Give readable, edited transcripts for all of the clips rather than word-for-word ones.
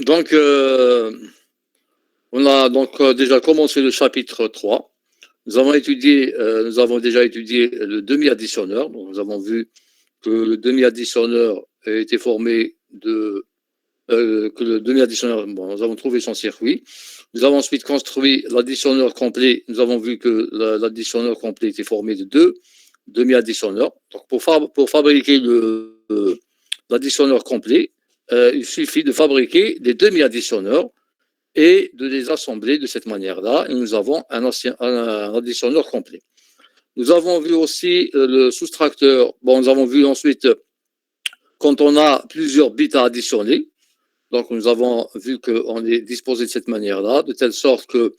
Donc, on a donc déjà commencé le chapitre 3. Nous avons déjà étudié le demi-additionneur. Donc, nous avons vu que le demi-additionneur était formé que le demi-additionneur, bon, nous avons trouvé son circuit. Nous avons ensuite construit l'additionneur complet. Nous avons vu que l'additionneur complet était formé de deux demi-additionneurs. Donc, pour fabriquer l'additionneur complet, il suffit de fabriquer des demi-additionneurs et de les assembler de cette manière-là. Et nous avons un additionneur complet. Nous avons vu aussi le soustracteur. Bon, nous avons vu ensuite quand on a plusieurs bits à additionner. Donc, nous avons vu qu'on est disposé de cette manière-là, de telle sorte que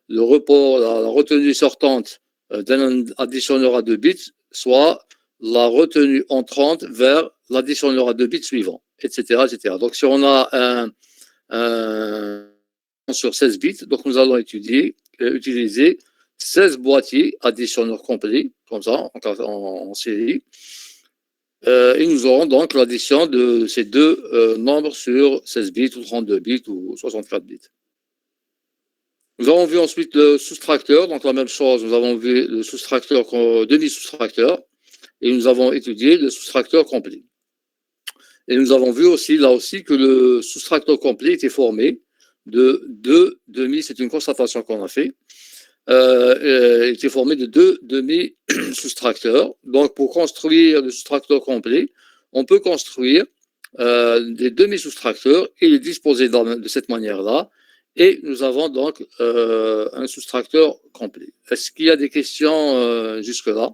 le report, la retenue sortante d'un additionneur à 2 bits soit la retenue entrante vers l'additionneur à 2 bits suivant, etc., etc. Donc, si on a un sur 16 bits, donc nous allons utiliser 16 boîtiers additionneurs complets, comme ça, en série. Et nous aurons donc l'addition de ces deux nombres sur 16 bits ou 32 bits ou 64 bits. Nous avons vu ensuite le soustracteur, donc la même chose, nous avons vu le soustracteur, demi-soustracteur, et nous avons étudié le soustracteur complet. Et nous avons vu aussi, là aussi, que le soustracteur complet était formé de deux demi, c'est une constatation qu'on a fait, était formé de deux demi-soustracteurs. Donc, pour construire le soustracteur complet, on peut construire des demi-soustracteurs et les disposer de cette manière-là. Et nous avons donc un soustracteur complet. Est-ce qu'il y a des questions jusque-là?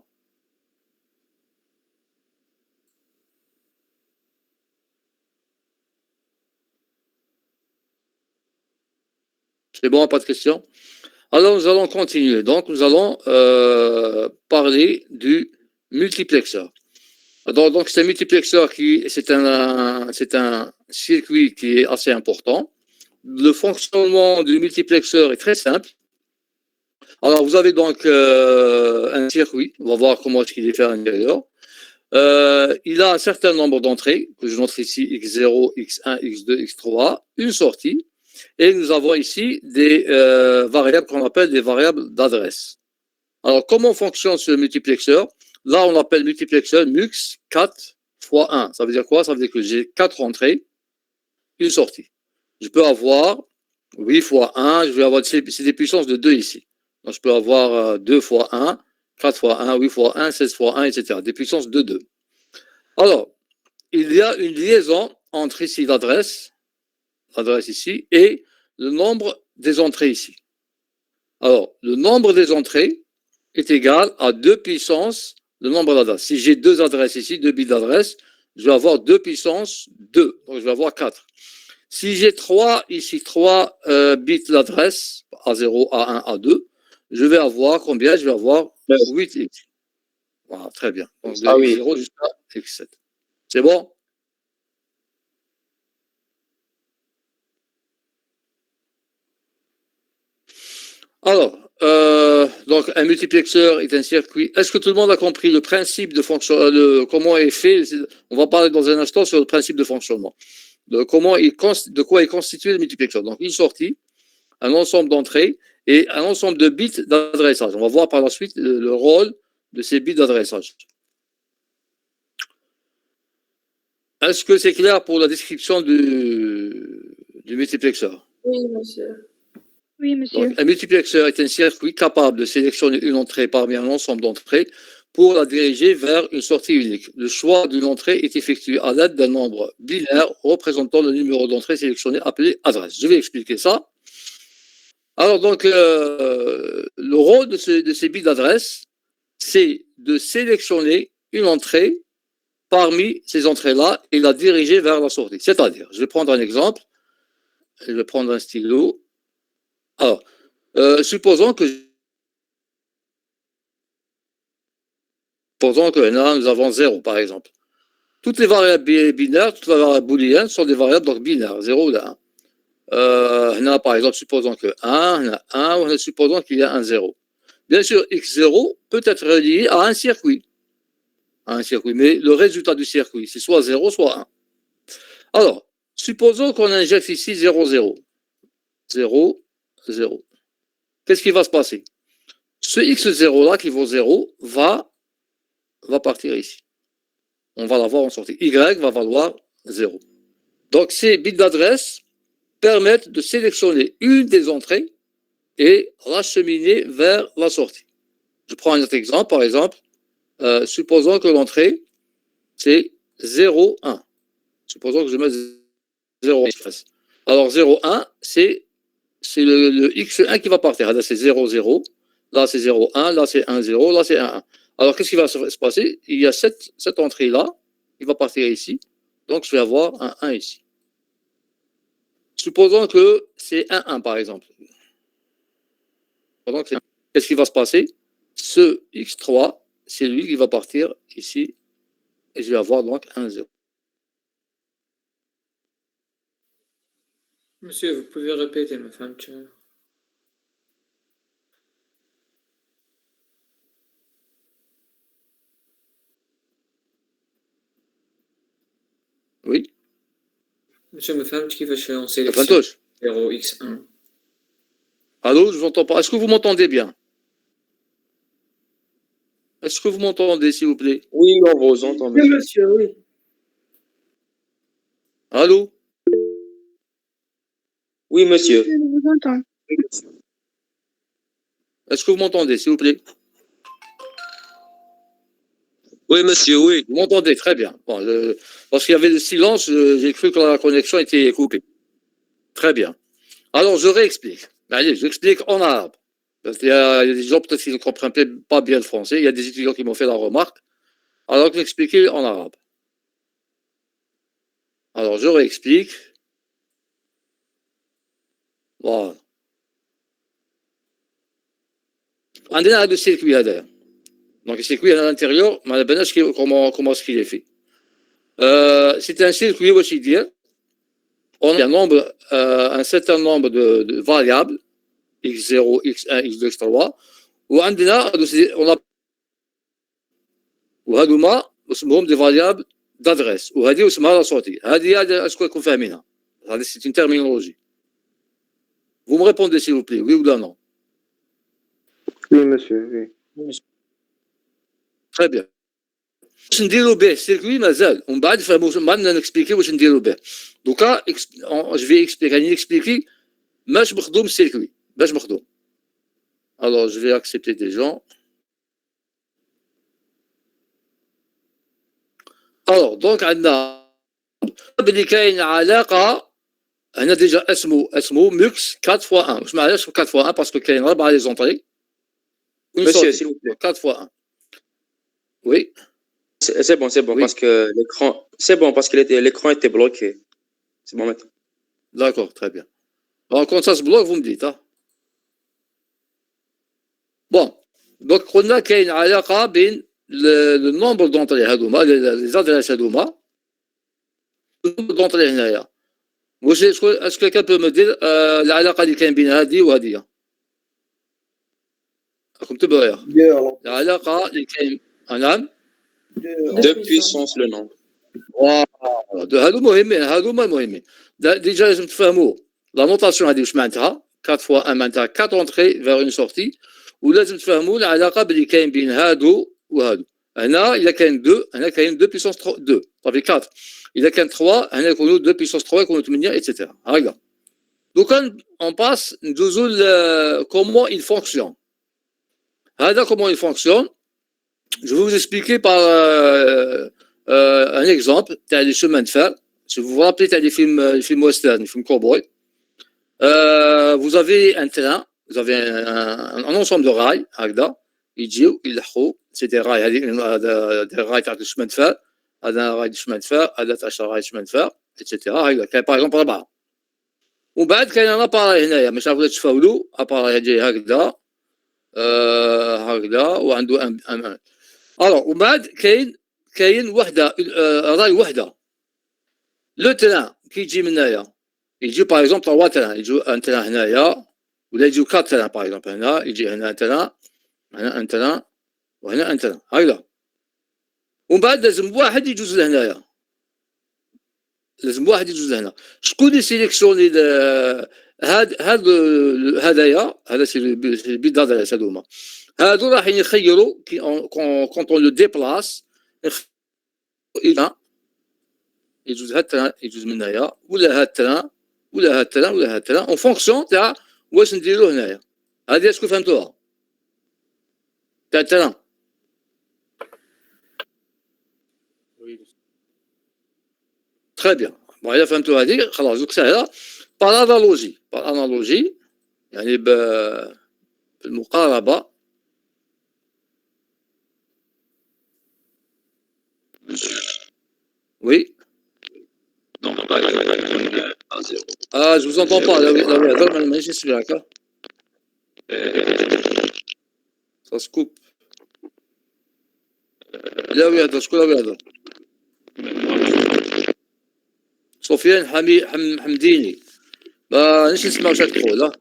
C'est bon, pas de questions? Alors, nous allons continuer. Donc, nous allons parler du multiplexeur. Donc c'est un multiplexeur c'est un circuit qui est assez important. Le fonctionnement du multiplexeur est très simple. Alors, vous avez donc un circuit. On va voir comment est-ce qu'il est fait à l'intérieur. Il a un certain nombre d'entrées, que je montre ici, X0, X1, X2, X3, une sortie. Et nous avons ici des variables qu'on appelle des variables d'adresse. Alors, comment fonctionne ce multiplexeur? Là, on appelle multiplexeur MUX 4 fois 1. Ça veut dire quoi? Ça veut dire que j'ai 4 entrées, une sortie. Je peux avoir 8 fois 1, je vais avoir, c'est des puissances de 2 ici. Donc, je peux avoir 2 fois 1, 4 fois 1, 8 fois 1, 16 fois 1, etc. Des puissances de 2. Alors, il y a une liaison entre ici l'adresse ici, et le nombre des entrées ici. Alors, le nombre des entrées est égal à 2 puissance le nombre d'adresses. Si j'ai 2 adresses ici, 2 bits d'adresse, je vais avoir 2 puissance 2. Donc, je vais avoir 4. Si j'ai 3 ici, 3 bits d'adresse, A0, A1, A2, je vais avoir combien? Je vais avoir 8X. Voilà, très bien. Donc, de X0 jusqu'à X7. C'est bon? Alors, donc un multiplexeur est un circuit. Est-ce que tout le monde a compris le principe de fonctionnement, comment est fait? On va parler dans un instant sur le principe de fonctionnement. De quoi est constitué le multiplexeur. Donc, une sortie, un ensemble d'entrées et un ensemble de bits d'adressage. On va voir par la suite le rôle de ces bits d'adressage. Est-ce que c'est clair pour la description du multiplexeur? Oui, monsieur. Oui, monsieur. Donc, un multiplexeur est un circuit capable de sélectionner une entrée parmi un ensemble d'entrées pour la diriger vers une sortie unique. Le choix d'une entrée est effectué à l'aide d'un nombre binaire représentant le numéro d'entrée sélectionné appelé adresse. Je vais expliquer ça. Alors, donc, le rôle de ces bits d'adresse, c'est de sélectionner une entrée parmi ces entrées-là et la diriger vers la sortie. C'est-à-dire, je vais prendre un exemple. Je vais prendre un stylo. Alors, supposons que là, nous avons 0, par exemple. Toutes les variables binaires, toutes les variables booléennes sont des variables donc binaires, 0 ou 1. Là, par exemple, supposons que 1, 1, ou supposons qu'il y a un 0. Bien sûr, X0 peut être relié à un circuit. Mais le résultat du circuit, c'est soit 0, soit 1. Alors, Supposons qu'on injecte ici 0, 0. 0, 0. Qu'est-ce qui va se passer? Ce x0 là qui vaut 0 va partir ici. On va l'avoir en sortie. Y va valoir 0. Donc ces bits d'adresse permettent de sélectionner une des entrées et l'acheminer vers la sortie. Je prends un autre exemple, par exemple, supposons que l'entrée c'est 0, 1. Supposons que je mets 0, 1. Alors 0, 1, c'est le x1 qui va partir. Là c'est 0, 0, là c'est 0, 1, là c'est 1, 0, là c'est 1, 1. Alors qu'est-ce qui va se passer? Il y a cette entrée-là qui va partir ici. Donc je vais avoir un 1 ici. Supposons que c'est 1, 1 par exemple. Qu'est-ce qui va se passer? Ce x3, c'est lui qui va partir ici. Et je vais avoir donc 1, 0. Monsieur, vous pouvez répéter, ma femme. Oui. Monsieur, ma femme, qui va on sélectionne 0x1. Allô, je vous entends pas. Est-ce que vous m'entendez bien? Est-ce que vous m'entendez, s'il vous plaît? Oui, on vous entend, monsieur. Oui, monsieur, oui. Allô? Oui, monsieur. Je vous entends. Est-ce que vous m'entendez, s'il vous plaît? Oui, monsieur, oui. Vous m'entendez, très bien. Bon, parce qu'il y avait le silence, j'ai cru que la connexion était coupée. Très bien. Alors, je réexplique. Allez, j'explique en arabe. Parce qu'il y a des gens peut-être qui ne comprennent pas bien le français. Il y a des étudiants qui m'ont fait la remarque. Alors, je vais expliquer en arabe. Alors, je réexplique. Voilà. عندنا هذا السيركوي هذايا. Donc, le circuit à l'intérieur, ما بالناش comment est-ce qu'il est fait. C'est un circuit واش يدير. On a un certain nombre de variables x0, x1, x2, x3 وعندنا on a وهذوما اسمهم دي فاريابل d'adresse وهذه اسمها لا sortie. هذه اشكون راكم فاهمينها. هذه c'est une terminologie. Vous me répondez s'il vous plaît, oui ou non? Oui, monsieur, oui. Très bien. واش نديرو به السيركوي مازال ومن بعد فهموا من بعد نكسبليكي واش نديرو به دوكا جو في اكسبليك راني نكسبليكي باش مخدوم السيركوي باش مخدوم. Alors je vais accepter des gens. Alors donc عندنا بلي كاين علاقه هنا ديجا اسمه ميكس 4 x 1. واش معناها 4 x 1 باسكو كاين 4 لي زونطري. Monsieur, s'il vous plaît. 4 x 1. Oui. C'est bon, oui. Parce que l'écran. C'est bon, parce que l'écran était bloqué. C'est bon maintenant. D'accord, très bien. Alors, quand ça se bloque, vous me dites. Hein? Bon. Donc, on a qu'il y a une relation le nombre d'entrées, les adresses, le nombre d'entrées. Est-ce que quelqu'un peut me dire la relation qui est entre هذه وهذه؟ راكم تبعوا la relation اللي كاين نعم 2 puissance le nombre. هذوما مهمين. ديجا لازم تفهموا لا نوتاسيون هذه واش معناتها 4 x 1 معناتها 4 entrées vers une sortie ولازم تفهموا العلاقه اللي كاين بين هادو وهادو. هنا الا كاين 2 هنا كاين 2 puissance 2 صافي 4. الا كان 3 هنا يكونوا 2 puissance 3 يكونوا 8 ايتترا. هكذا دوكا اون باس ندوزو كومون il fonctionne. هذا comment il fonctionne. Je vais vous expliquer par un exemple. Tu as les chemins de fer. Si vous vous rappelez, tu as les films western, les films cowboy. Vous avez un train, vous avez un ensemble de rails, c'est des rails, des rails de chemin de fer, un rail de chemin de fer, un rail de chemin de fer, etc. Par exemple, là-bas. وبعد كاين un appareil هنايا مش عارف تشوفوا له appareil جاي هكذا هكذا وعنده un alors وبعد كاين وحده راي وحده لو تران كيجي من هنايا يجي باغ اكزومبل 3 تران يجيو ان تران هنايا ولا يجيو 4 تران باغ اكزومبل هنا يجي هنا ان تران هنا ان تران وهنا ان تران هكذا ومن بعد لازم واحد يجوز لهنايا لازم واحد يجوز هنا. شكون اللي سيليكسيوني هذايا هذا سي البيت دادريس هذوما هادو راح يخيروا كونت اون لو ديبلاس يجوز هاد التران يجوز من هنايا ولا هاد التران ولا هاد التران ولا هاد التران اون فونكسيون تاع واش نديرو هنايا. هادي اسكو فهمتوها تاع التران؟ تري بيان. بون إلا فهمتوا هادي خلاص دوك ساهلة. بار انالوجي يعني بالمقاربة وي. je vous entends pas. لا يهضر مانيش نسمعك. Ça se coupe. لا يهضر. شكون اللي يهضر؟ سفيان حمديني. مانيش نسمع واش تقول.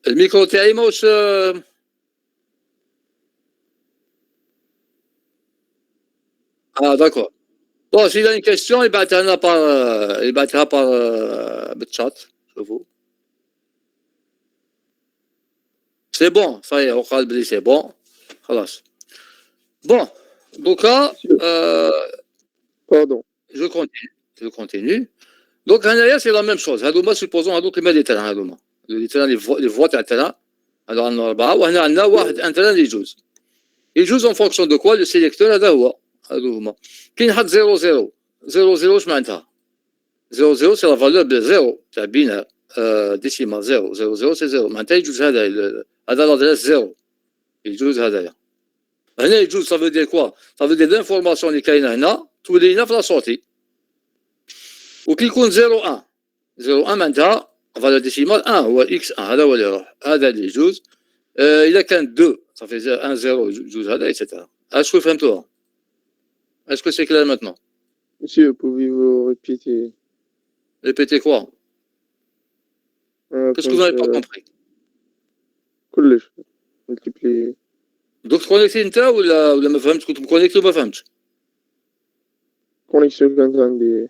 الميكرو تاعي ماهوش داكور. بون سي une question يبعثها لنا يبعثها بالشات. شوفوا سي بون صاي هو قال بلي سي بون خلاص. بون دوكا باردون جو كونتينيو. دونك هنايا سي لا ميم شوز. هادوما سوبوزون هادوك كيما لي تران هادوما لي تران لي فوا تاع التران هادو عندنا 4 وهنا عندنا واحد ان تران يجوز اون فونكسيون دو كوا لو سيليكتور هذا هو. هادو هما كاين حد 00 واش معناتها 00 سي لا فالور ب 0 تاع بينار ديسيمال 0 سي 0 معناتها يجوز هذا لادريس 0 يجوز هذايا. هنا يجوز صافو دير كوا صافو دير لانفورماسيون اللي كاينه هنا تولي هنا في لا سورتي. وكي يكون 01 معناتها فالور ديسيمال 1 هو اكس 1 هذا هو اللي يروح هذا اللي يجوز. اذا كان 2 صافي 1 0 يجوز هذا ايتترا. اشكون فهمتوها؟ Est-ce que c'est clair maintenant? Monsieur, pouvez-vous répéter? Répétez quoi? Qu'est-ce que vous n'avez pas compris? كلش multiplier. دوك تكونيكتي انت ولا ما فهمتش؟ كنت مكونيكتي وما فهمتش؟ Connexion كانت عندي.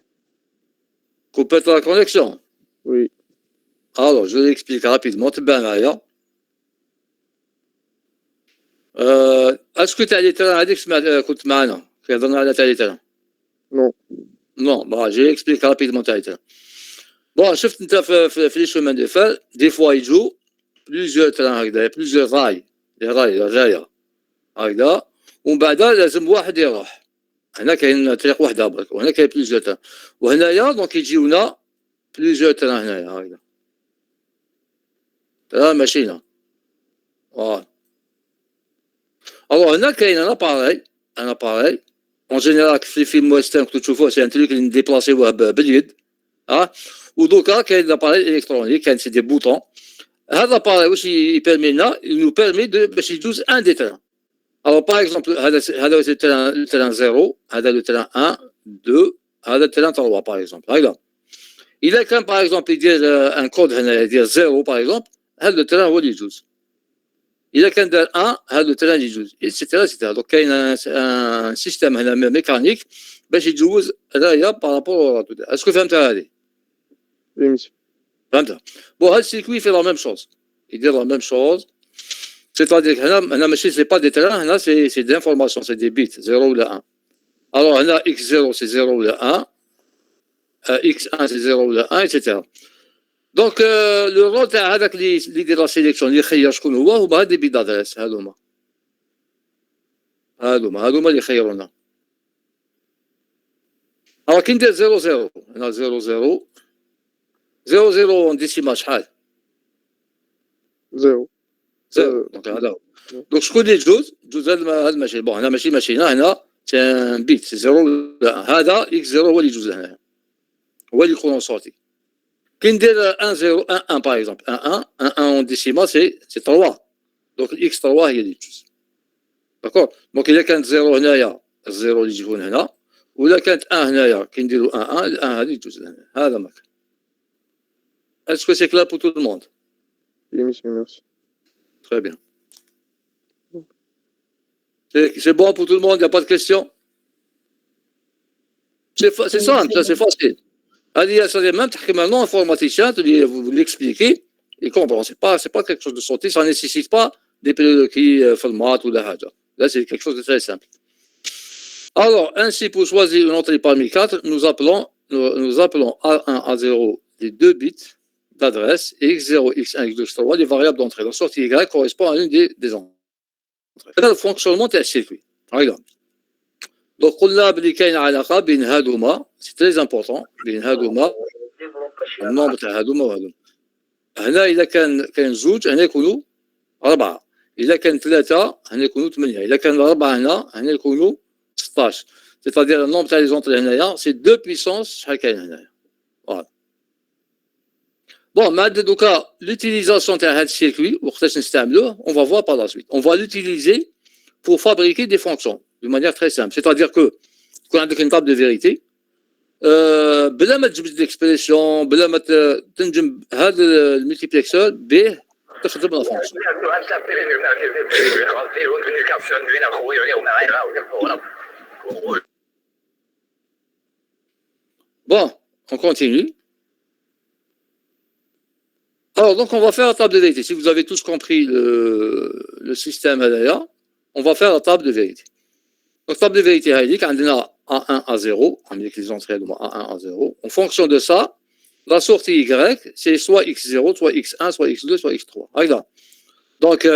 Coupette la connexion? Oui. Alors, je l'explique rapidement. تبع معايا. اسكو تاع لي تران هذيك سمعت كنت معنا كيهضرنا على تاع لي تران؟ نو با جي اكسبليك رابيدمون تاع لي تران. بون شفت انت في لي شومان دو فال دي فوا يجو بليزيور تران هكذا بليزيور راي رايه هكذا ومن بعد لازم واحد يروح. هنا كاين طريق واحده برك وهنا كاين بليزيور تران وهنايا دونك يجيونا بليزيور تران هنايا هكذا تران ماشينا فوالا. الوغ هنا كاين ان اباري اون جينيرال في فيلم ويسترن كنتو تشوفوه سي ان تريك اللي نديبلاسيوه باليد ودوكا كاين لاباري الكترونيك كاين سي دي بوطون. هذا لاباري واش يبيرمي لنا نو بيرمي باش يجوز ان دي تران. الوغ باغ اكزومبل هذا التران 0 هذا لو تران 1 2 هذا التران 3 باغ اكزومبل هكذا. اذا كان باغ اكزومبل يدير ان كود هنا يدير 0 باغ اكزومبل هذا التران هو اللي يجوز. إذا كان دار 1 هذا التران يجوز ايتترا. دونك كاين ان سيستيم هنا ميكانيك باش يجوز هذايا بارابور. اسكو فهمتها هذه؟ Oui, monsieur. فهمتها. بون هاد السيركوي في لا ميم شوز يدير لا ميم شوز سيتادير هنا ماشي سي با دي تران هنا سي دي انفورماسيون سي دي بيت 0 ولا 1. الوغ هنا اكس 0 سي 0 ولا 1 اكس 1 سي 0 ولا 1 ايتترا. دونك لو رول تاع هذاك اللي يدير لا سيليكسيون اللي يخير شكون هو هاد لي بيت دادريس هادوما اللي يخيرونا. الوغ كي ندير 00 هنا 00 اون ديسيمال شحال؟ 0. دونك هذا هو. دونك شكون اللي يجوز هاد الماشين. بون هنا ماشي ماشينا هنا سي ان بيت سي 0 ولا هذا اكس 0 هو اللي يجوز هنا هو اللي يكون صوتي. كي ندير 1 0 1 1 باغ اكزومبل 1 1 اون ديسيمال سي 3 دونك الاكس 3 هي اللي تجوز داكور. دونك اذا كانت 0 هنايا الزيرو اللي يجون هنا ولا كانت 1 هنايا كي نديرو 1 1 ال1 هذه تجوز هنا. هذا ما كان. اسكو سي كلار بور تو لو موند؟ Oui, monsieur, merci. Très bien. C'est bon pour tout le monde, il n'y a pas de questions? C'est simple, ça, c'est facile. C'est même un informaticien, vous l'expliquez, il comprend. C'est pas quelque chose de sorti, ça ne nécessite pas des périodes qui font le mat ou la haja. Là, c'est quelque chose de très simple. Alors, ainsi, pour choisir une entrée parmi 4, nous appelons A1, A0 les 2 bits d'adresse et X0, X1, X2, X3 les variables d'entrée. La sortie Y correspond à l'une des entrées. C'est le fonctionnement du circuit. Regarde. Donc, c'est très important. Le nombre de Hadouma. هنا إذا كان زوج هنا يكونوا 4 إذا كان 3 هنا يكونوا 8 إذا كان 4 هنا يكونوا 16 c'est-à-dire le nombre تاع لي زونطري هنايا سي 2 puissance شحال كاين هنايا فوالا بون بعد دوكا l'utilisation تاع هذا السيركوي وقتاش نستعملوه on va voir par la suite on va l'utiliser pour fabriquer des fonctions de manière très simple c'est-à-dire que تكون عندك une table de vérité بلا ما تجبد ليكسبريسيون بلا ما تنجم هذا الملتيبلكسور به تخدم لا فونكسيون Bon, on continue. Alors, donc, on va faire la table de vérité. Si vous avez tous compris le système là, on va faire la table de vérité. Donc, table de vérité, on a A1, A0, avec les entrées de A1, A0. En fonction de ça, la sortie Y, c'est soit X0, soit X1, soit X2, soit X3. Regarde. Donc,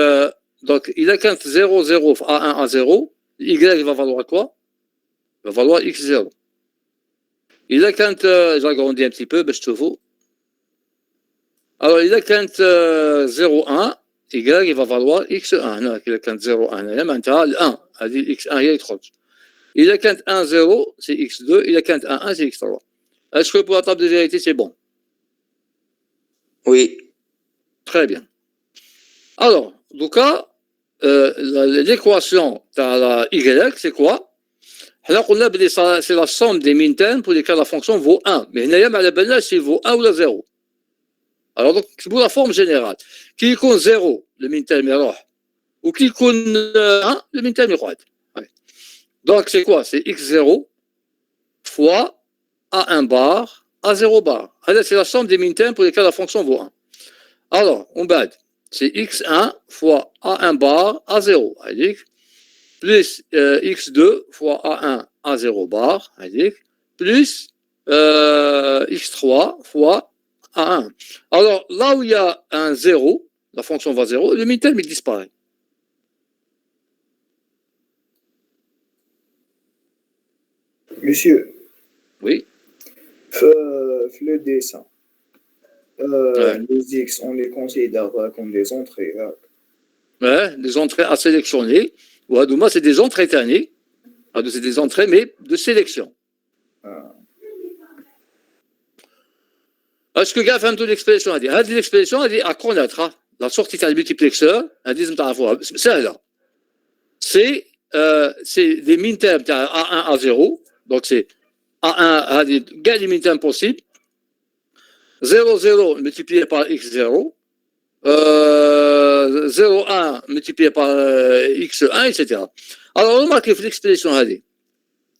il a qu'un 0, 0, A1, A0, Y va valoir quoi? Il va valoir X0. Il a qu'un, j'agrandis un petit peu, ben je te vaux. Alors, il a qu'un 0, 1, Y il va valoir X1. Il a qu'un 0, 1, il a 1. X1 il y a 3. Il a qu'un 1, 0, c'est X2. Il a qu'un 1, 1, c'est X3. Est-ce que pour la table de vérité, c'est bon? Oui. Très bien. Alors, donc, l'équation de la Y, c'est quoi? C'est la somme des min-termes pour lesquels la fonction vaut 1. Mais il vaut 1 ou 0. Alors, donc, c'est pour la forme générale. Qui est 0, le min-terme est roi. Ou qui est 1, le min-terme est roi. Donc, c'est quoi? C'est X0 fois A1 bar, A0 bar. C'est la somme des min-termes pour lesquels la fonction vaut 1. Alors, on bad. C'est X1 fois A1 bar, A0. Plus X2 fois A1, A0 bar. Plus X3 fois A1. Alors, là où il y a un 0, la fonction va 0, le min-terme il disparaît. Monsieur. Oui. Le dessin. Les X, on les considère comme des entrées. Ouais, des entrées à sélectionner. Ou à Douma, c'est des entrées tannées. C'est des entrées, mais de sélection. Est-ce que gars fait toute l'expression? L'expression, elle dit à connaître la sortie du multiplexeur. C'est là. C'est des min-termes A1, A0. Donc, c'est A1, gain des min-termes possibles. 0, 0 multiplié par X0. 0, 1 multiplié par X1, etc. Alors, remarquez l'expression.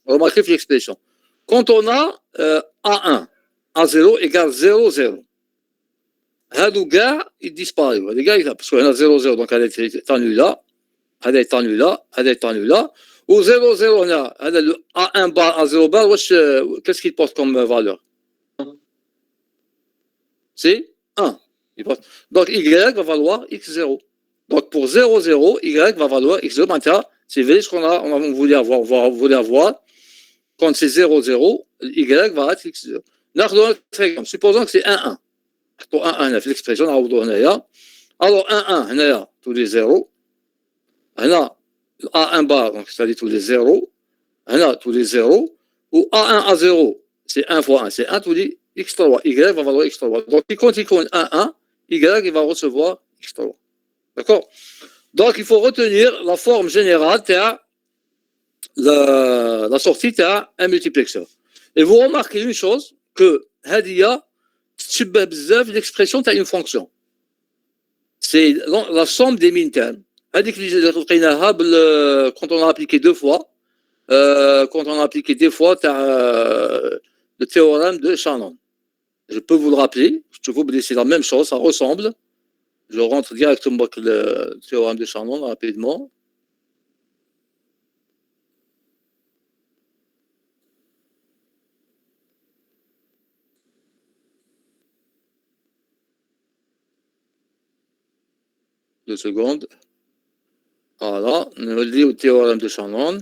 Remarquez l'expression. Quand on a A1, A0 égale 0, 0. Hadou gars, il disparaît. Les gars, parce qu'on a 0, 0, donc elle est tendue là. Elle est tendue là. Elle est tendue là. Au 0, 0, on a A1 bar, A0 bar. Qu'est-ce qu'il porte comme valeur? C'est 1. Donc, Y va valoir X0. Donc, pour 0, 0, Y va valoir X0. Maintenant, c'est vrai ce qu'on voulait avoir. Quand c'est 0, 0, Y va être X0. Supposons que c'est 1, 1. Pour 1, 1, l'expression, alors 1, 1, tous les 0. A1 bar, donc c'est-à-dire tous les 0. Tous les 0. Ou A1, A0, c'est 1 fois 1, c'est 1 tous les X3. Y va valoir X3. Donc, quand il compte 1, 1, Y il va recevoir X3. D'accord? Donc, il faut retenir la forme générale la sortie de un multiplexeur. Et vous remarquez une chose, que Hadia, l'expression de une fonction. C'est la somme des min-termes. Quand on a appliqué 2 fois, quand on a appliqué des fois le théorème de Shannon. Je peux vous le rappeler, je vous dis c'est la même chose, ça ressemble. Je rentre directement avec le théorème de Shannon rapidement. Deux secondes. Voilà, on lit au théorème de Shannon.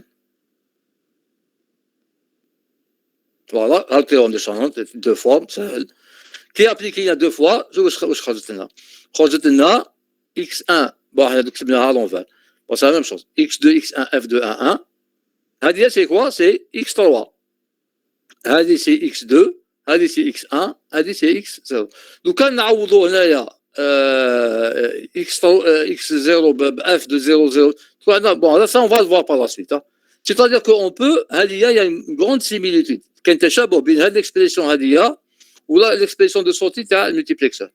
Voilà, le théorème de Shannon, deux fois, سهل. Qui est appliqué il y a deux fois, je vais خرجت لنا. خرجت لنا x1 bon احنا كتبناها à l'envers. Bon, c'est la même chose. x2 x1 f2 1 هذه c'est quoi? C'est x3. هذه c'est x2 هذه c'est x1 هذه c'est x0. لو كان نعوضوا هنايا x0 f de 0 0 bon là ça on va le voir par la suite. Hein. C'est-à-dire qu'on peut il y a une grande similitude. كاين تشابه بين هذه l'expression هذه ولا l'expression de sortie تاع المultiplexeur.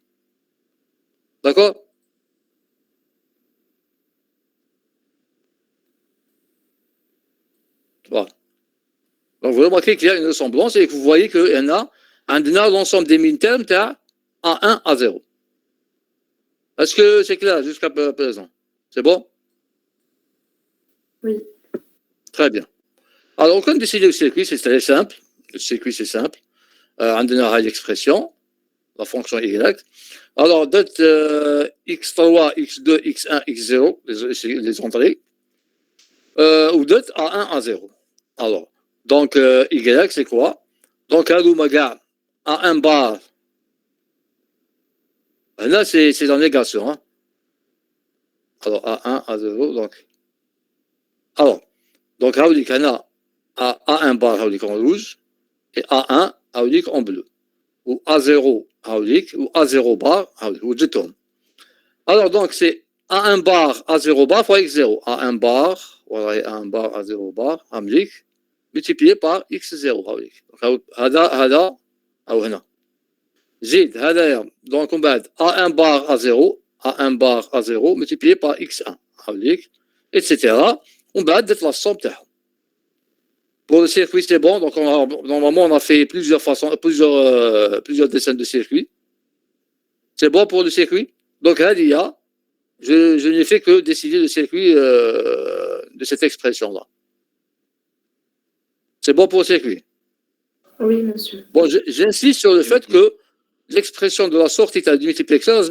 D'accord? Voilà. Donc vous remarquez qu'il y a une ressemblance et que vous voyez qu'il y en a l'ensemble des min-termes A1 à 0. Est-ce que c'est clair jusqu'à présent? C'est bon? Oui. Très bien. Alors, on peut décider le circuit, c'est très simple. Le circuit, c'est simple. On a l'expression, la fonction y. Alors, date x3, x2, x1, x0, les entrées, ou date A1 à 0. Alors, donc, y, c'est quoi? Donc, A1 bar. Là, c'est la négation. Hein. Alors, A1 à 0, donc. Alors, donc, A1 bar en rouge et A1 en bleu. Ou A0 ou A0 bar ou jeton. Alors, donc, c'est A1 bar A0 bar fois X0. A1 bar, voilà, A1 bar A0 bar, multiplié par X0. Donc, هذا أو هنا. زيد هذا donc on va A1 bar A0 A1 bar A0 multiplié par X1 etc. On va être la somme. Pour le circuit, c'est bon. Donc, normalement, on a fait plusieurs dessins de circuit. C'est bon pour le circuit. Donc, je n'ai fait que décider le circuit de cette expression-là. C'est bon pour le circuit? Oui, monsieur. Bon, j'insiste sur le fait que l'expression de la sortie du multiplexeur,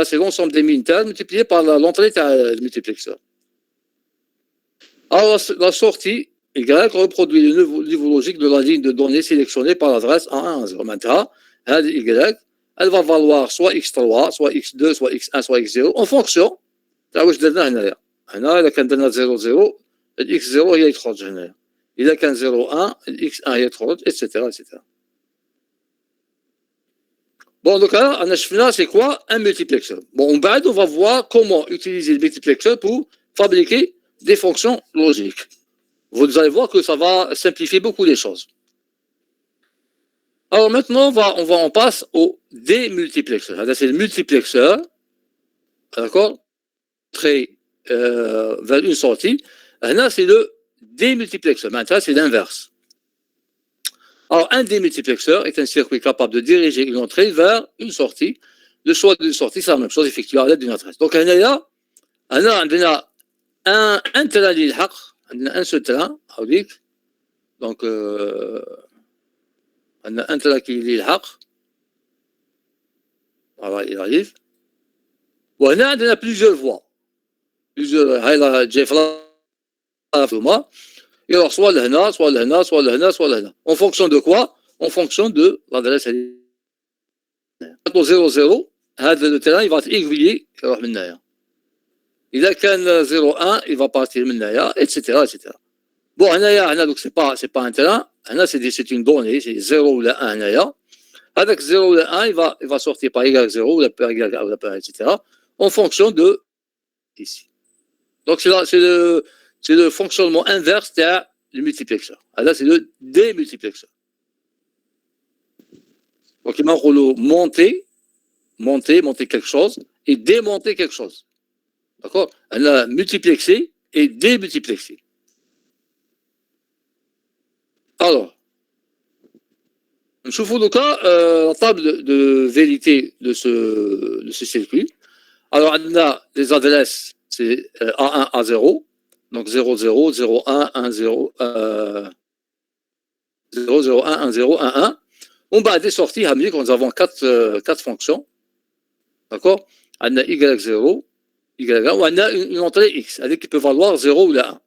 c'est l'ensemble des min-termes multiplié par l'entrée du multiplexeur. Alors, la sortie Y reproduit le niveau logique de la ligne de données sélectionnée par l'adresse A1 à 0. Maintenant, Y, elle va valoir soit X3, soit X2, soit X1, soit X0, en fonction de ce que nous avons là. هنا إذا كان درنا 0 0 الإكس 0 هي يخرج هنا. إذا كان 0 1 الإكس 1 هي يخرج etc. etc. Bon, donc là, on a fait c'est quoi un multiplexeur. Bon, on va voir comment utiliser le multiplexeur pour fabriquer des fonctions logiques. Vous allez voir que ça va simplifier beaucoup les choses. Alors maintenant, on passe au démultiplexeur. C'est le multiplexeur, d'accord, très vers une sortie. Là, c'est le démultiplexeur. Maintenant, c'est l'inverse. Alors, un démultiplexeur est un circuit capable de diriger une entrée vers une sortie. Le choix d'une sortie, c'est la même chose, effectué à l'aide d'une adresse. Donc, on a un terrain اللي يلحق عندنا un seul terrain هاوليك دونك عندنا un terrain qui يلحق voilà il arrive وهنا عندنا plusieurs voies هاي لا جاي فما يروح سواء لهنا سواء لهنا سواء لهنا سواء لهنا en fonction de quoi en fonction de l'adresse 00 هذا le terrain il va être aiguillé يروح من هنايا إذا كان 0,1 il va partir من هنايا etc. etc. Bon هنايا donc c'est pas un terrain هنا c'est une donnée c'est 0 ولا 1 هنايا هذاك 0 ولا 1 il va sortir par y 0 ولا par y ولا par etc. en fonction de ici. Donc c'est le fonctionnement inverse du multiplexeur. Là c'est le démultiplexeur. Donc il m'a monter quelque chose et démonter quelque chose. D'accord? Elle a multiplexé est démultiplexé. Alors, nous voyons la table de vérité de ce circuit. Alors, on a les adresses, c'est A1, A0, donc 0, 0, 0, 1, 1, 0, 0, 0, 1, 1, 0, 1, 1. On va des sorties, nous avons quatre fonctions. D'accord? On a Y0, Y1, ou on a une entrée X, qui peut valoir 0 ou la 1.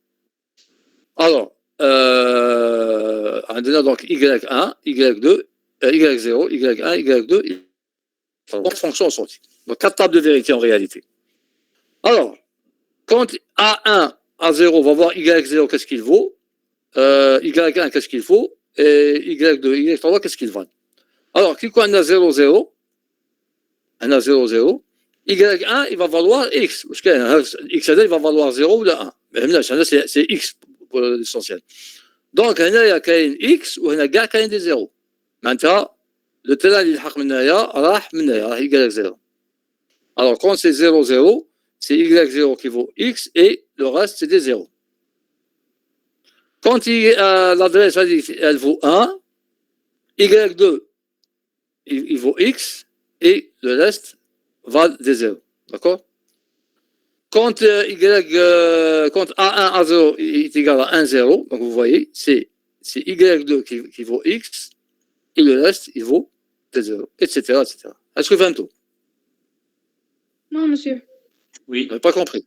Alors, on a donc Y1, Y2, Y0, Y1, Y2, quatre fonctions sorties. Donc, 4 tables de vérité en réalité. Alors, quand A1, A0 va voir Y0, qu'est-ce qu'il vaut, Y1, qu'est-ce qu'il faut, et Y2, Y3, qu'est-ce qu'il vaut. Alors, quand on a 0, 0, on a 0, 0, Y1, il va valoir X. X, il va valoir 0 ou la 1. Mais c'est X pour l'essentiel. Donc, il y a X ou il y a des 0. Maintenant, le terrain, il y a 0. Alors, quand c'est 0, 0, c'est Y0 qui vaut X et le reste, c'est des 0. Quand l'adresse, elle vaut 1, Y2, il vaut X et le reste va des 0. D'accord? Quand A1, A0 est égal à 1, 0, donc vous voyez, c'est Y2 qui vaut X et le reste, il vaut des 0, etc., etc. Est-ce que vous avez tout? Non, monsieur. Oui. Vous n'avez pas compris.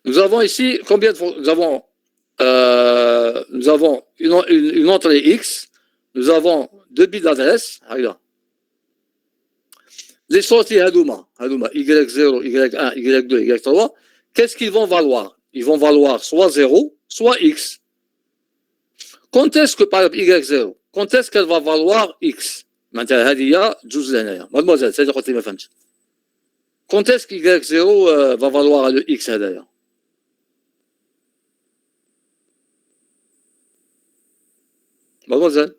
Nous avons ici, combien de fois? Nous avons une entrée X, nous avons 2 bits d'adresse, regarde. Les sorties Hadouma, Y0, Y1, Y2, Y3, qu'est-ce qu'ils vont valoir? Ils vont valoir soit 0, soit X. Quand est-ce que, par exemple, Y0, quand est-ce qu'elle va valoir X? Mademoiselle, c'est-à-dire que tu m'as fait. Quand est-ce que Y0 va valoir le X d'ailleurs? Mademoiselle?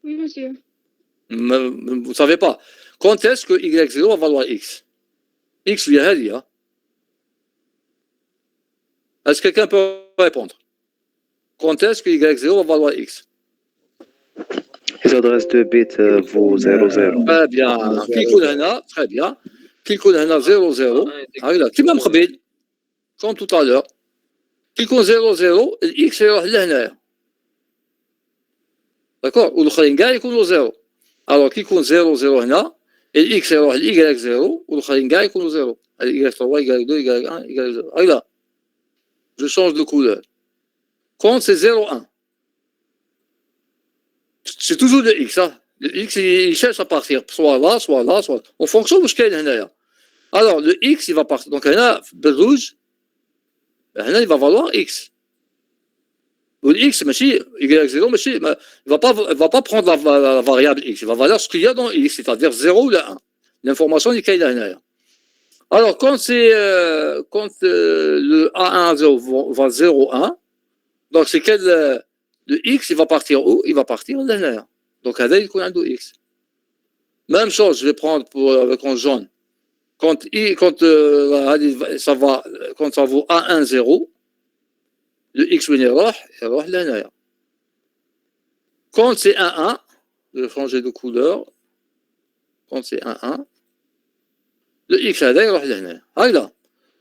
Oui, monsieur. Vous ne savez pas. Quand est-ce que Y0 va valoir X? X, lui, hein? Est-ce que quelqu'un peut répondre? Quand est-ce que Y0 va valoir X? Les adresses de bits vaut 0, 0. Très bien. Très bien. Qui connaît 0, 0. Qui m'a m'khabil? Comme tout à l'heure. Qui connaît 0, 0, X est là. D'accord? Ou le khalinga, il connaît 0. Alors, qui compte 0, 0 هنا, et X est Y0, ou le khalinga, il compte 0. Y3, Y2, Y1, Y0. Regarde. Je change de couleur. Quand c'est 0, 1. C'est toujours le X. Hein? Le X, il cherche à partir. Soit là, soit là, soit là. En fonction de ce qu'il y a là. Alors, le X, il va partir. Donc, là, le rouge, là, il va valoir X. Le X, Y0, il ne va pas prendre la variable X. Il va valoir ce qu'il y a dans X, c'est-à-dire 0 ou le 1. L'information est qu'il y a là. Alors, quand le A1, A0 va 0, 1, donc c'est quel le X, il va partir où? Il va partir là. Donc, là, il connaît un X. Même chose, je vais prendre avec en jaune. Quand ça vaut A1, 0, le X il va là. Quand c'est 1, 1, je vais changer de couleur. Quand c'est 1, 1, le X il va là.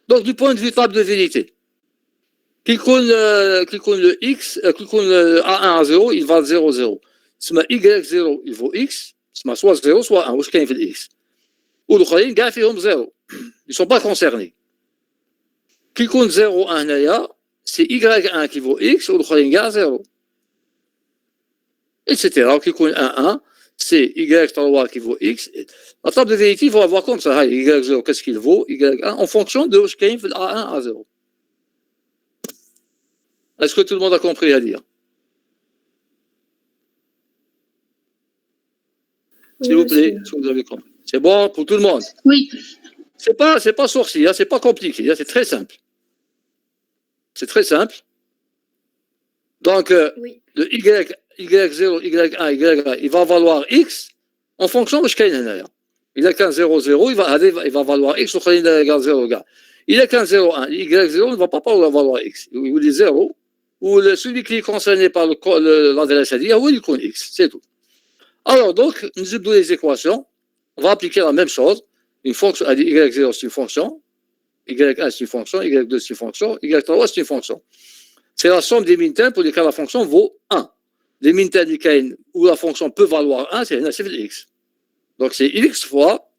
Donc, du point de vue table de vérité, qui compte le X, qui compte le A1 à 0, il va 0, 0. Si Y0, il vaut X, soit 0, soit 1. Où est-ce qu'il y a le X? Ou le khayin, il y a 0. Ils ne sont pas concernés. Qui compte 0, 1, c'est Y1 qui vaut X, ou le khayin, il y a 0. Etc. Qui compte 1, 1, c'est Y3 qui vaut X. La table de vérité, il faut avoir comme ça. Y0, qu'est-ce qu'il vaut? Y1 en fonction de ce qu'il y a A1 à 0. Est-ce que tout le monde a compris à dire? S'il vous plaît, est-ce que vous avez compris? C'est bon pour tout le monde? Oui. C'est pas sorcier, hein, c'est pas compliqué, hein, c'est très simple. C'est très simple. Donc, Oui. le Y0, Y1, Y1, il va valoir X en fonction de ce qu'il y a. Il a qu'un 0, 0, il va valoir X, ou il a 0, Il a qu'un 0, 1. Y0 ne va pas par la valeur X. Il est 0. Ou celui qui est concerné par l'adresse à dire, oui, il connaît X. C'est tout. Alors, donc, nous avons les équations. On va appliquer la même chose. Une fonction, Y0, c'est une fonction. Y1, c'est une fonction. Y2, c'est une fonction. Y3, c'est une fonction. C'est la somme des min-termes pour lesquels la fonction vaut 1. Les min-termes où la fonction peut valoir 1, c'est X. Donc, c'est X fois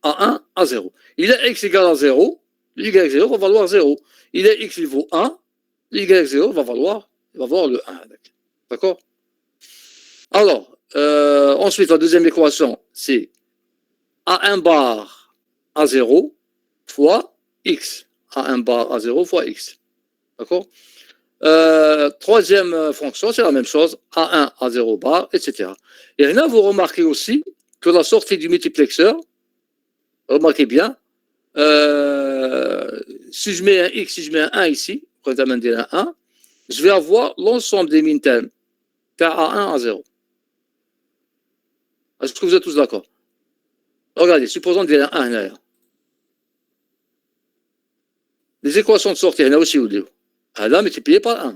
A1 à 0. Il a X égale à 0. Y0 va valoir 0. Il a X, il vaut 1. Y0 va valoir le 1. D'accord? Alors, ensuite, la deuxième équation, c'est A1 bar à 0 fois X. A1 bar à 0 fois X. D'accord? Troisième fonction, c'est la même chose. A1 à 0 bar, etc. Et là, vous remarquez aussi que la sortie du multiplexeur, remarquez bien, si je mets un X, si je mets un 1 ici, quand je amène un 1, je vais avoir l'ensemble des min-termes A1 à 0. Est-ce que vous êtes tous d'accord? Regardez, supposons qu'il y a un 1 là. Les équations de sortie, il y en a aussi où deux. هذا multiplié par 1.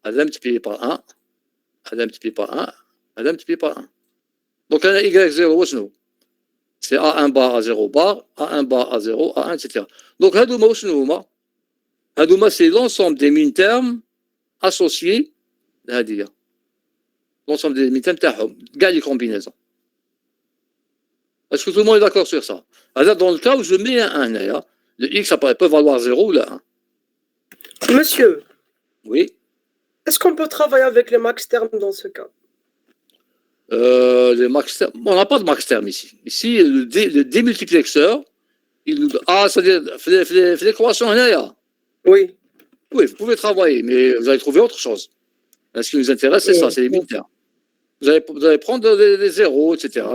هذا multiplié par 1. هذا multiplié par 1. هذا multiplié par 1. Donc, on a Y0, وشنو? C'est A1 bar à 0 bar, A1 bar à 0, A1, etc. Donc, هذوما وشنو هما؟ هذوما c'est l'ensemble des min-termes associés لهذه. L'ensemble des min-termes تاعهم, كاع les combinaisons. Est-ce que tout le monde est d'accord sur ça? Alors, dans le cas où je mets un 1, le X peut valoir 0 ou le 1. Monsieur, Oui. est-ce qu'on peut travailler avec les max termes dans ce cas? Les max termes, on n'a pas de max terme ici. Ici, le démultiplexeur, il nous. Ah, c'est-à-dire, fait l'équation là. Oui. Oui, vous pouvez travailler, mais vous allez trouver autre chose. Ce qui nous intéresse, c'est ça, c'est les min-termes. Vous allez prendre des zéros, etc.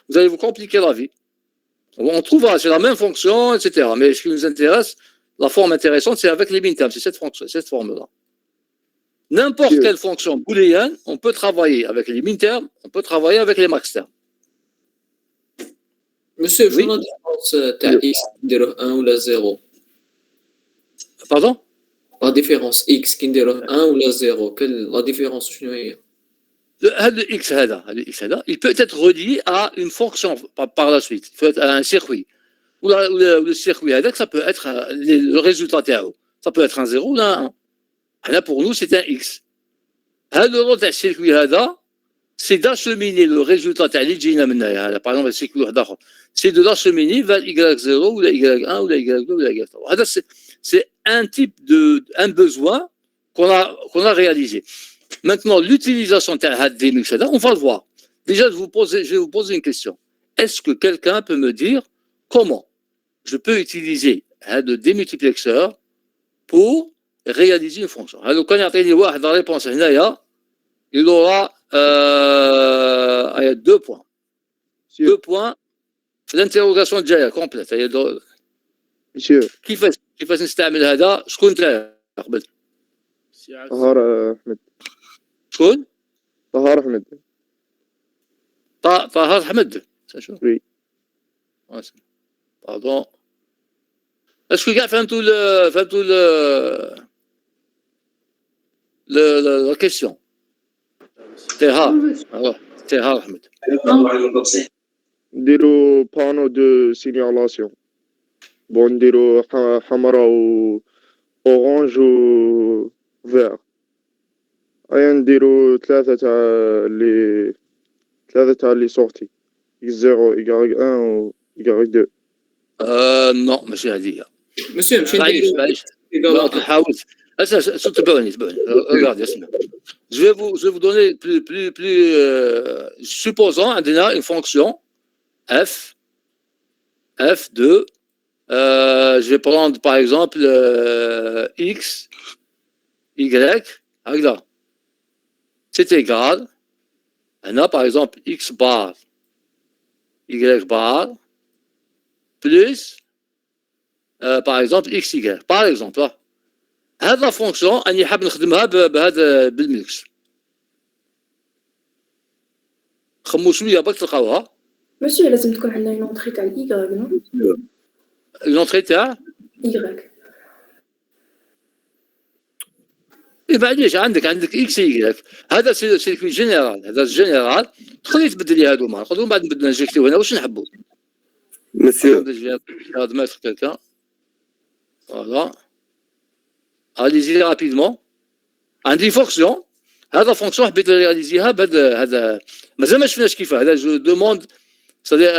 Vous allez vous compliquer la vie. On trouvera, c'est la même fonction, etc. Mais ce qui nous intéresse, la forme intéressante, c'est avec les min-termes, c'est cette forme-là. N'importe quelle fonction booléenne, on peut travailler avec les min-termes, on peut travailler avec les max-termes. Monsieur, Oui. شنو la différence تاع X نديروه 1 ولا 0 Pardon? La différence X كي نديروه 1 ولا 0 la différence شنو هي Le X هذا, il peut être relié à une fonction par la suite, il peut être à un circuit. Ou le circuit هذاك, ça peut être le résultat تاعو. Ça peut être un 0 ou un 1. Là, pour nous, c'est un X. Le rôle de circuit هذا, c'est d'acheminer le résultat تاع اللي جينا منها. Par exemple, le circuit هذا, c'est de l'acheminer vers Y0 ou la Y1 ou la Y2 ou la Y3. C'est un besoin qu'on a réalisé. Maintenant, l'utilisation de des mix, on va le voir. Déjà, je vais vous poser une question. Est-ce que quelqu'un peut me dire comment je peux utiliser un démultiplexeur pour réaliser une fonction? Alors, quand il y a une réponse, il aura 2 points. 2 points. L'interrogation déjà complète. Monsieur. كيفاش نستعمل هذا؟ شكون انت قبل؟ طهار أحمد. شكون؟ طهار أحمد. طهار أحمد. Oui. Pardon. Est-ce que كاع فهمتوا la question? طهار أحمد. نديرو بانو دو سينيالاسيون. بون نديرو حمراء و اورانج و فير. ايا نديرو ثلاثة تاع لي سورتي X0, Y1 و Y2. non, ماشي هذه. Monsieur, ماشي نديرو حاول. تبعني. Regarde, اسمع. Je vais vous donner plus supposons عندنا une fonction f2. Je vais prendre par exemple x, y, regarde. C'est égal. On a par exemple x bar, y bar, plus par exemple xy. Par exemple, là. هذه la fonction أني حاب نخدمها بهذا بالميكس. خمو شوية باش تلقاوها. ماشي لازم تكون عندنا اون اونطري تاع الاي نو؟ l'entrée تاع Y. معليش عندك اكس واي هذا سيركوي جينيرال هذا الجينيرال تقدر تبدل لي هادو نقدروا بعد نبدل نجيكتيو هنا واش نحبوا Monsieur, هذا mettre quelqu'un voilà allez-y rapidement عندي فونكسيون هذا فونكسيون حبيت رياليزيها هذا مازال ما شفناش كيفاه هذا جو دوموند c'est-à-dire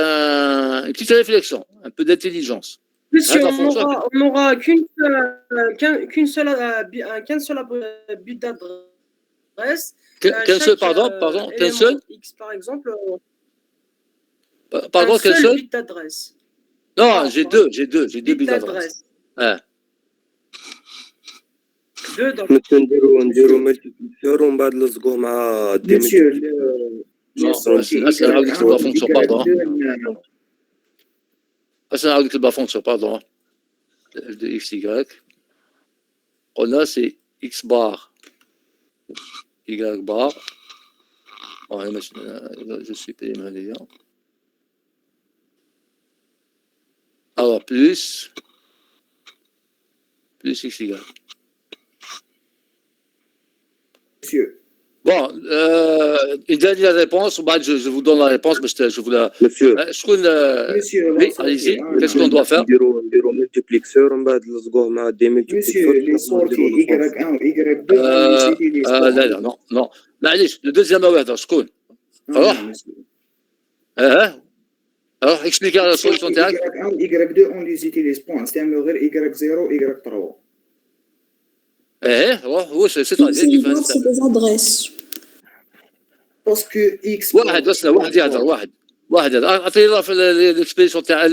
une petite réflexion un peu d'intelligence. Monsieur, on n'aura qu'un seul bit d'adresse. Qu'un seul, pardon, qu'un seul X, par exemple. Pardon, qu'un seul bit d'adresse. Non, j'ai deux bits d'adresse. Deux donc. monsieur نديرو multiplicateur ومن بعد نلصقوه مع Monsieur, c'est la fonction, pardon. C'est la fonction, pardon. De x, y. On a, c'est x bar, y bar. Bon, je suis payé maintenant. Alors, plus x, y. monsieur. Bon, une dernière réponse. Je vous donne la réponse, mais je vous la. Monsieur, Monsieur, oui, allez-y. Qu'est-ce qu'on doit faire? نديرو multiplicateur ومن بعد نلصقوه مع des Monsieur, les sorties Y1 ou Y2, non. معليش le deuxième واحد شكون؟ Alors, expliquez la solution تاعك. Y1 ou Y2, on les utilise pas. نستعملوا غير Y0 Y3. هو C'est des adresses. Parce que X. واحد يهضر اعطيني في الاكسبريسيون تاع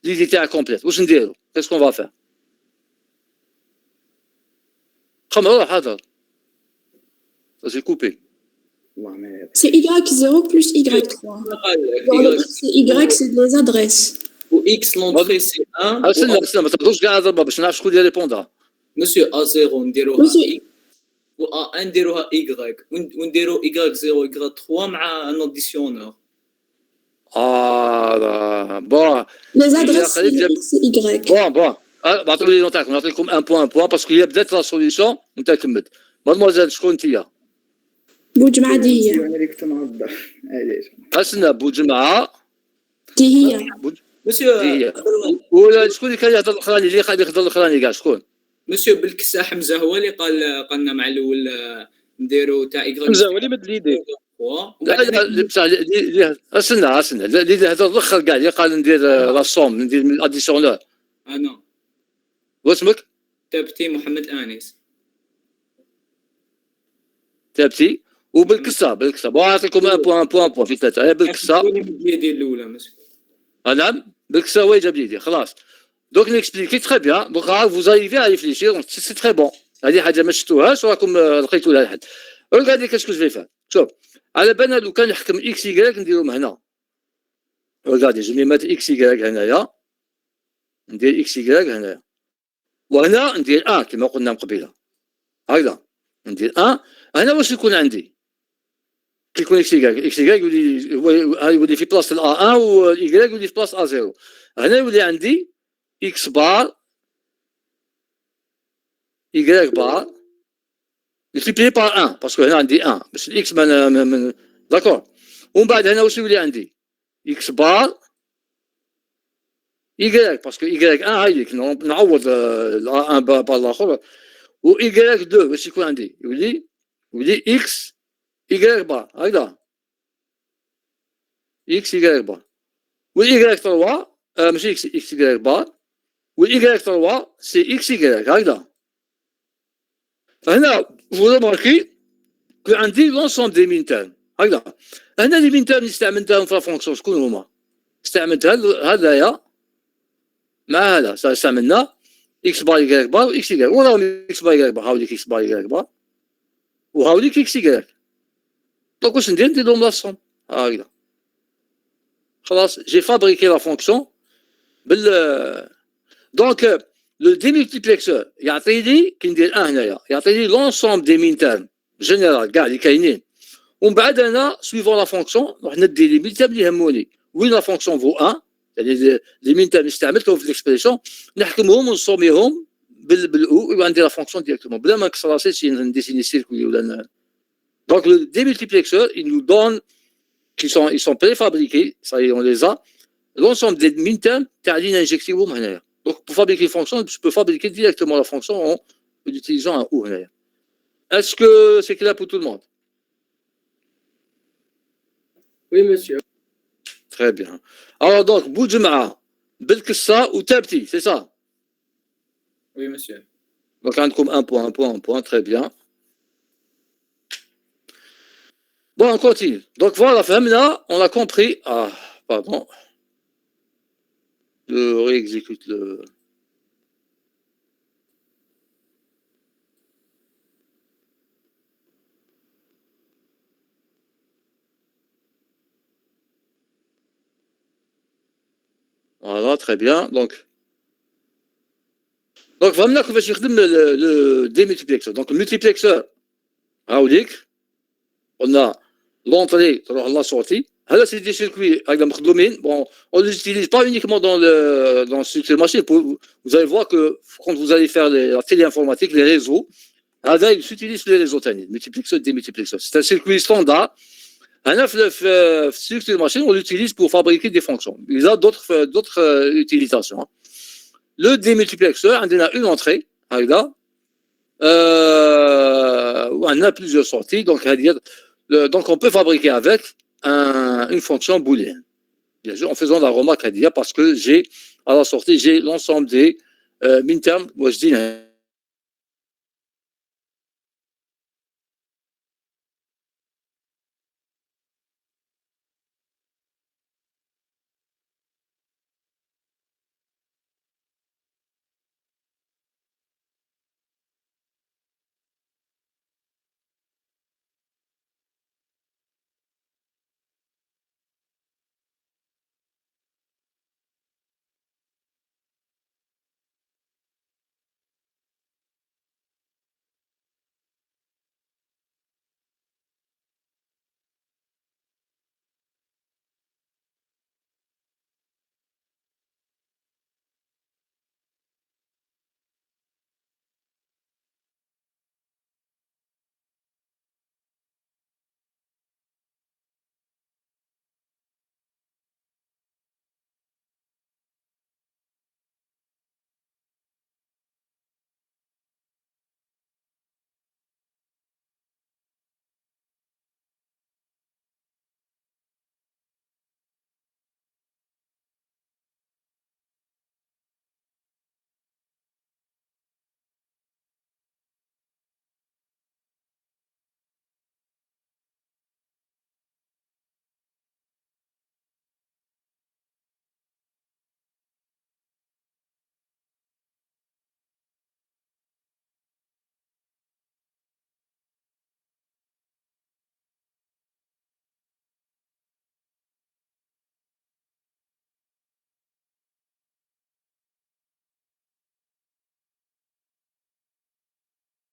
ليدي تاع كومبليت واش نديرو كيس كون فا خم روح هضر سي كوبي C'est Y0 plus Y3. C'est Y, c'est des adresses. Ou X, l'entrée, c'est 1. استنى ما تهضرش كاع هضر باش نعرف شكون اللي ريبوندها. Monsieur, A0, نديروها X. و A1 نديروها Y. ونديرو Y0, Y3 مع un additionneur. Bon. Les adresses, c'est X et Y. Bon. بعطوا لي نوتاكم نعطيكم ان بوان باسكو هي بدات لا سوليسيون وانت كملت. مادموزيل شكون انت؟ بوجمعة دي هي. انا اللي كنت نهضر علاش؟ اسنا بوجمعة دي هي. Monsieur, ولا شكون اللي كان يهضر الاخراني اللي قاعد يهضر الاخراني كاع شكون؟ Monsieur بالكسا حمزة هو اللي قالنا مع الأول نديرو تاع Y. حمزة هو اللي بدل ليدي. استنى اللي هذا الاخر كاع اللي قال ندير لا سوم ندير الاديسيونور. انا واسمك؟ تابتي محمد انيس. تابتي وبالكسا بون نعطيكم ان بوان في ثلاثه بالكسا. اليدي الاولى مسك. نعم بالكسا وين جاب ليدي خلاص. دونك نكسبليكي تري بيان دونك فوز اريفي ا ريفليشير سي تري بون. هذه حاجه ما شفتوهاش وراكم لقيتوا لها الحل. ريغاردي كاش كو جو في فار شوف على بالنا لو كان نحكم اكس يكراك نديرهم هنا. ريغاردي جو مي مات اكس يكراك هنايا ندير اكس يكراك هنايا وهنا ندير كما قلنا من قبيله هكذا ندير هنا واش يكون عندي كي يكون اكس يكراك يولي في بلاصه الA1 واليكراك يولي في بلاصه A0 هنا يولي عندي اكس بار y بار multiplié par 1 parce que هنا عندي 1 باش الاكس من داكور ومن بعد هنا واش يولي عندي اكس بار y parce que y1 هايليك نعوض ال1 بار الاخر و y2 واش يكون عندي يولي x y بار هكذا x y بار و y3 ماشي x y بار و y3 سي x y هكذا هنا vous remarquez que عندي l'ensemble des min termes هكذا هنا لي min termes اللي استعملتهم في الفونكسيون شكون هما؟ استعملت هذايا مع هذا استعملنا اكس بار y بار و اكس y وراهم اكس بار y بار هاوليك اكس بار y بار وهاوليك اكس y دونك واش ندير لهم لا سوم هكذا خلاص جي فابريكي لا فونكسيون بال دونك لو ديمولتيبليكسور يعطيني كي ندير هنايا يعطيني لونسومبل دي مين تيرم جينيرال كاع اللي كاينين ومن بعد انا سويفون لا فونكسيون نروح ندي لي مين تيرم اللي يهموني وين لا فونكسيون فو 1 يعني لي مين تاع نستعملهم في الاكسبريسيون نحكمهم ونسوميهم بالاو ويبقى عندي لا فونكسيون ديريكتومون بلا ما نكسر راسي شي نديسيني سيركوي ولا. Donc le démultiplexeur, il nous donne ils sont préfabriqués, ça y est, on les a, l'ensemble des minterms تاع اللي نجيكتيوهم هنايا. Donc pour fabriquer une fonction, je peux fabriquer directement la fonction en utilisant un ou هنايا. Est-ce que c'est clair pour tout le monde? Oui, monsieur. Très bien. Alors donc, Boudjma, Belkissa ou Tabti, c'est ça? Oui, monsieur. Donc, un point, très bien. Bon, on continue. Donc, voilà, là, on a compris. Ah, pardon. Je réexécute le... Voilà, très bien. Donc vraiment, le démultiplexeur. Donc, le multiplexeur, on a l'entrée, la sortie. Là, c'est des circuits avec la marque. Bon, on ne les utilise pas uniquement dans le circuit machine. Vous allez voir que quand vous allez faire la téléinformatique, les réseaux, ils s'utilisent les réseaux techniques, multiplexeur, démultiplexeur. C'est un circuit standard. Un circuit machine, on l'utilise pour fabriquer des fonctions. Il a d'autres utilisations. Le démultiplexeur, on a une entrée, on a plusieurs sorties, donc on peut fabriquer avec une fonction booléenne. Bien sûr, en faisant la remarque parce que à la sortie, j'ai l'ensemble des minterms, moi je dis